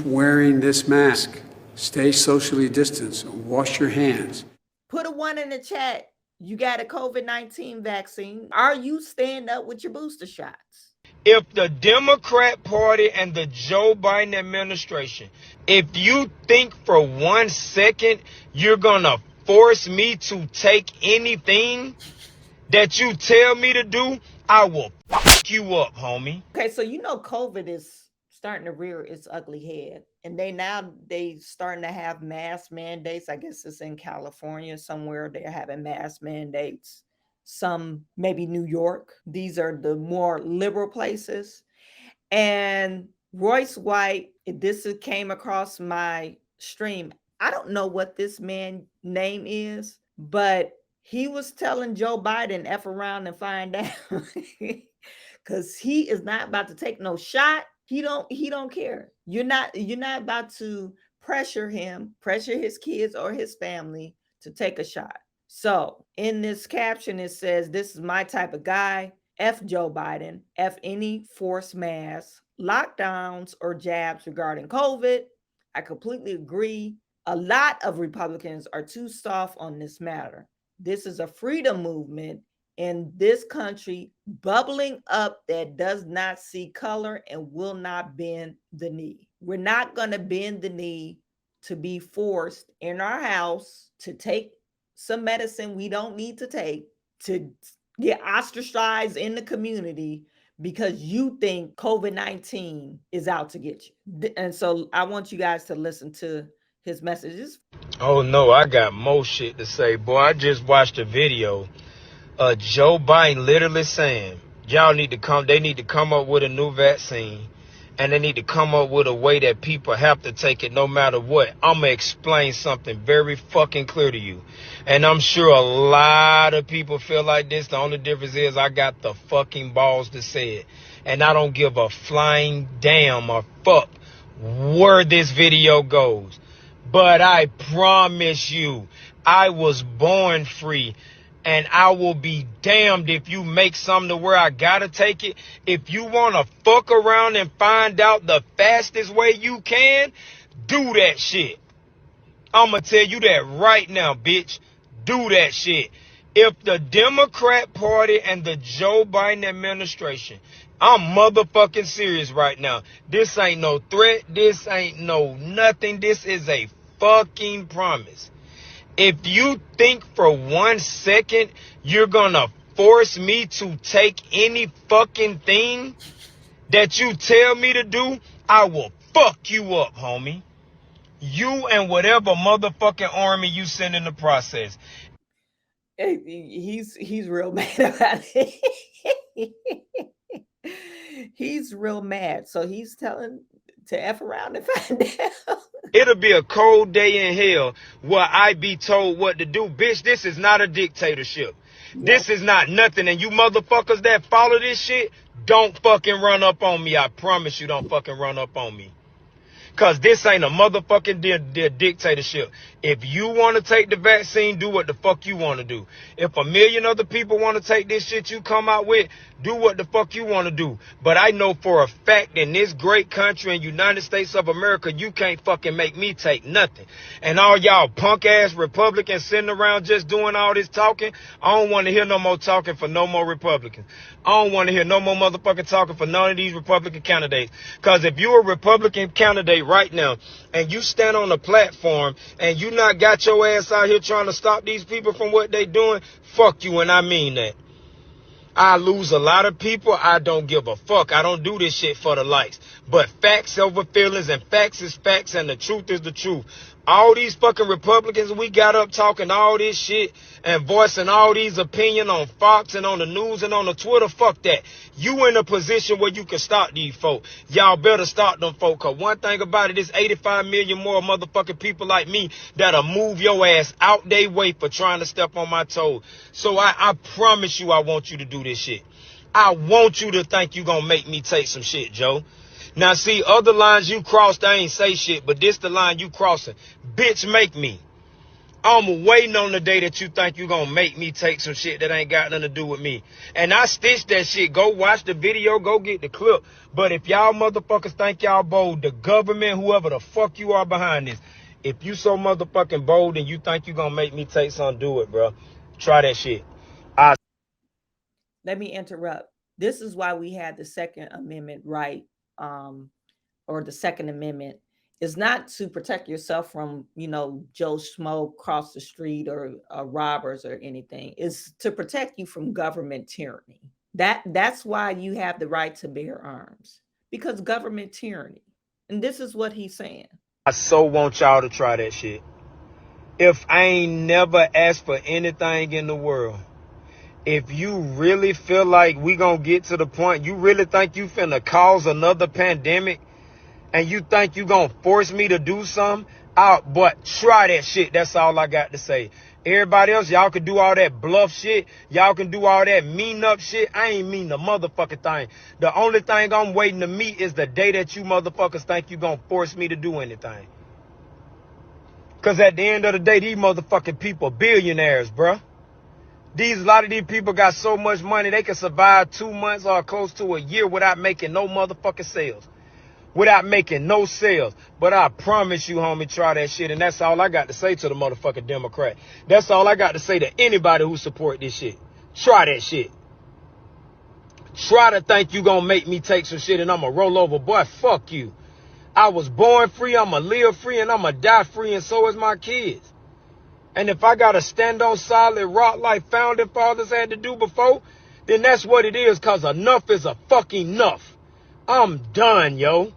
wearing this mask. Stay socially distanced. Wash your hands. Put a 1 in the chat. You got a COVID-19 vaccine. Are you staying up with your booster shots? If the Democrat Party and the Joe Biden administration, if you think for 1 second you're going to force me to take anything that you tell me to do, I will fuck you up, homie. Okay, so you know COVID is starting to rear its ugly head. And they starting to have mask mandates. I guess it's in California somewhere. They're having mask mandates. Some maybe New York. These are the more liberal places. And Royce White, this came across my stream. I don't know what this man's name is, but he was telling Joe Biden, F around and find out. Because he is not about to take no shot. He don't care. You're not about to pressure his kids or his family to take a shot. So in this caption, it says, "This is my type of guy. F Joe Biden. F any forced masks, lockdowns, or jabs regarding COVID. I completely agree. A lot of Republicans are too soft on this matter. This is a freedom movement in this country bubbling up that does not see color and will not bend the knee. We're not going to bend the knee to be forced in our house to take some medicine we don't need to take, to get ostracized in the community because you think COVID-19 is out to get you." And so I want you guys to listen to his messages. Oh no, I got more shit to say. Boy, I just watched a video. Joe Biden literally saying, they need to come up with a new vaccine, and they need to come up with a way that people have to take it no matter what. I'm going to explain something very fucking clear to you. And I'm sure a lot of people feel like this. The only difference is I got the fucking balls to say it. And I don't give a flying damn or fuck where this video goes. But I promise you, I was born free. And I will be damned if you make something to where I gotta take it. If you want to fuck around and find out the fastest way you can, do that shit. I'm going to tell you that right now, bitch. Do that shit. If the Democrat Party and the Joe Biden administration, I'm motherfucking serious right now. This ain't no threat. This ain't no nothing. This is a fucking promise. If you think for 1 second you're going to force me to take any fucking thing that you tell me to do, I will fuck you up, homie. You and whatever motherfucking army you send in the process. He's real mad about it. He's real mad. So he's telling to F around and find out. It'll be a cold day in hell where I be told what to do. Bitch, this is not a dictatorship. No. This is not nothing. And you motherfuckers that follow this shit, don't fucking run up on me. I promise you, don't fucking run up on me. Because this ain't a motherfucking dictatorship. If you want to take the vaccine, do what the fuck you want to do. If a million other people want to take this shit you come out with, do what the fuck you want to do. But I know for a fact in this great country in United States of America, you can't fucking make me take nothing. And all y'all punk ass Republicans sitting around just doing all this talking, I don't want to hear no more talking for no more Republicans. I don't want to hear no more motherfucking talking for none of these Republican candidates. Because if you're a Republican candidate right now and you stand on a platform and you not got your ass out here trying to stop these people from what they doing, fuck you, and I mean that. I lose a lot of people. I don't give a fuck. I don't do this shit for the likes. But facts over feelings, and facts is facts, and the truth is the truth. All these fucking Republicans we got up talking all this shit and voicing all these opinions on Fox and on the news and on the Twitter, fuck that. You in a position where you can stop these folk. Y'all better stop them folk, because one thing about it is 85 million more motherfucking people like me that'll move your ass out they way for trying to step on my toes. So I promise you I want you to do this shit. I want you to think you gonna make me take some shit, Joe. Now, see, other lines you crossed, I ain't say shit, but this the line you crossing. Bitch, make me. I'm waiting on the day that you think you gonna make me take some shit that ain't got nothing to do with me. And I stitched that shit. Go watch the video, go get the clip. But if y'all motherfuckers think y'all bold, the government, whoever the fuck you are behind this, if you so motherfucking bold and you think you gonna make me take something, do it, bro. Try that shit. Let me interrupt. This is why we had the Second Amendment right, or the Second Amendment is not to protect yourself from, Joe Schmo across the street or robbers or anything. It's to protect you from government tyranny. That's why you have the right to bear arms, because government tyranny. And this is what he's saying. I so want y'all to try that shit. If I ain't never asked for anything in the world, if you really feel like we gonna get to the point, you really think you finna cause another pandemic, and you think you gonna force me to do something, but try that shit. That's all I got to say. Everybody else, y'all can do all that bluff shit. Y'all can do all that mean up shit. I ain't mean the motherfucking thing. The only thing I'm waiting to meet is the day that you motherfuckers think you gonna force me to do anything. Cause at the end of the day, these motherfucking people billionaires, bruh. A lot of these people got so much money, they can survive 2 months or close to a year without making no motherfucking sales. Without making no sales. But I promise you, homie, try that shit. And that's all I got to say to the motherfucking Democrat. That's all I got to say to anybody who support this shit. Try that shit. Try to think you gonna make me take some shit and I'ma roll over. Boy, fuck you. I was born free, I'ma live free, and I'ma die free, and so is my kids. And if I gotta stand on solid rock like founding fathers had to do before, then that's what it is, cause enough is a fucking enough. I'm done, yo.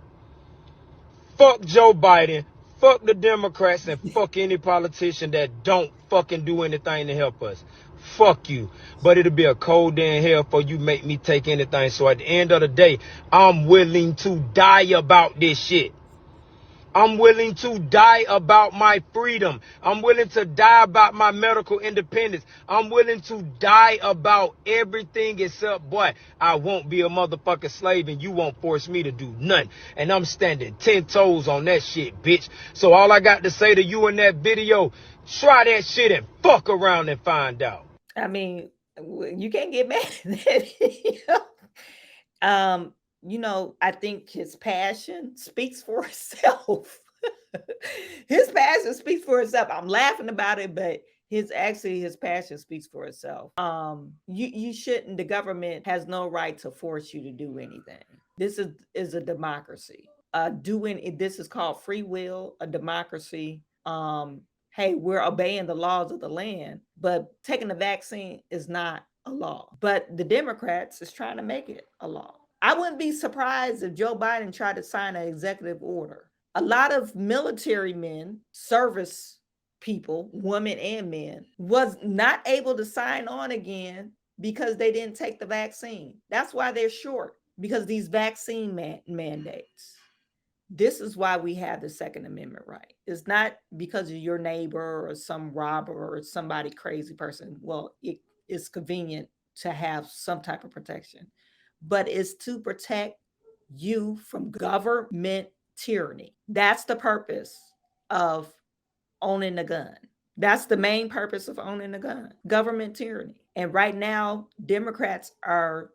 Fuck Joe Biden, fuck the Democrats, and fuck any politician that don't fucking do anything to help us. Fuck you. But it'll be a cold day in hell for you make me take anything. So at the end of the day, I'm willing to die about this shit. I'm willing to die about my freedom. I'm willing to die about my medical independence. I'm willing to die about everything except, boy, I won't be a motherfucking slave and you won't force me to do nothing. And I'm standing 10 toes on that shit, bitch. So all I got to say to you in that video, try that shit and fuck around and find out. I mean, you can't get mad at that video. I think his passion speaks for itself. His passion speaks for itself. I'm laughing about it, but his passion speaks for itself. You shouldn't. The government has no right to force you to do anything. This is a democracy. This is called free will, a democracy. Hey, we're obeying the laws of the land, but taking the vaccine is not a law. But the Democrats is trying to make it a law. I wouldn't be surprised if Joe Biden tried to sign an executive order. A lot of military men, service people, women and men, was not able to sign on again because they didn't take the vaccine. That's why they're short, because these vaccine mandates. This is why we have the Second Amendment right. It's not because of your neighbor or some robber or somebody crazy person. Well, it is convenient to have some type of protection, but it's to protect you from government tyranny. That's the purpose of owning a gun. That's the main purpose of owning a gun, government tyranny. And right now, Democrats are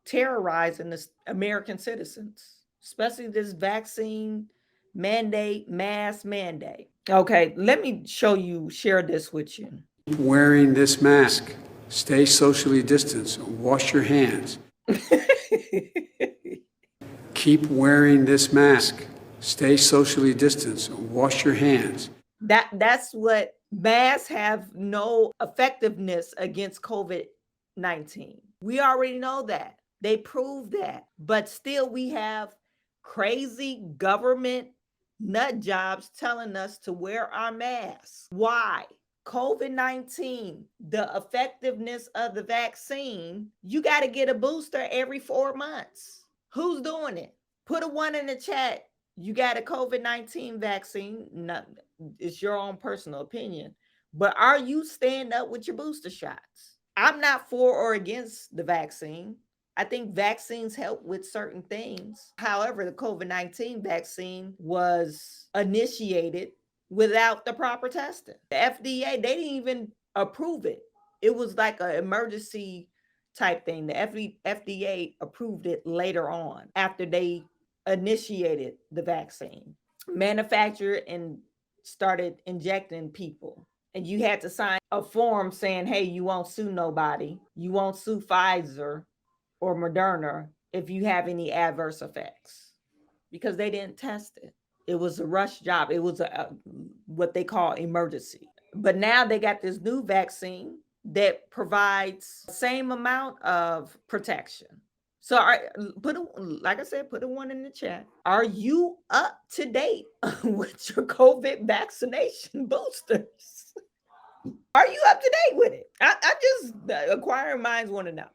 terrorizing the American citizens, especially this vaccine mandate, mass mandate. Okay, let me share this with you. Wearing this mask. Stay socially distanced. Wash your hands. Keep wearing this mask. Stay socially distanced. Wash your hands. That's what masks have no effectiveness against COVID-19. We already know that. They proved that. But still we have crazy government nut jobs telling us to wear our masks. Why? COVID-19, the effectiveness of the vaccine, you got to get a booster every 4 months. Who's doing it? Put a 1 in the chat. You got a COVID-19 vaccine. No, it's your own personal opinion. But are you staying up with your booster shots? I'm not for or against the vaccine. I think vaccines help with certain things. However, the COVID-19 vaccine was initiated without the proper testing. The FDA, they didn't even approve it. It was like an emergency type thing. The FDA approved it later on after they initiated the vaccine, manufactured and started injecting people. And you had to sign a form saying, hey, you won't sue nobody. You won't sue Pfizer or Moderna if you have any adverse effects, because they didn't test it. It was a rush job. It was what they call emergency. But now they got this new vaccine that provides the same amount of protection. So like I said, put a one in the chat. Are you up to date with your COVID vaccination boosters? Are you up to date with it? I just, acquiring minds want to know.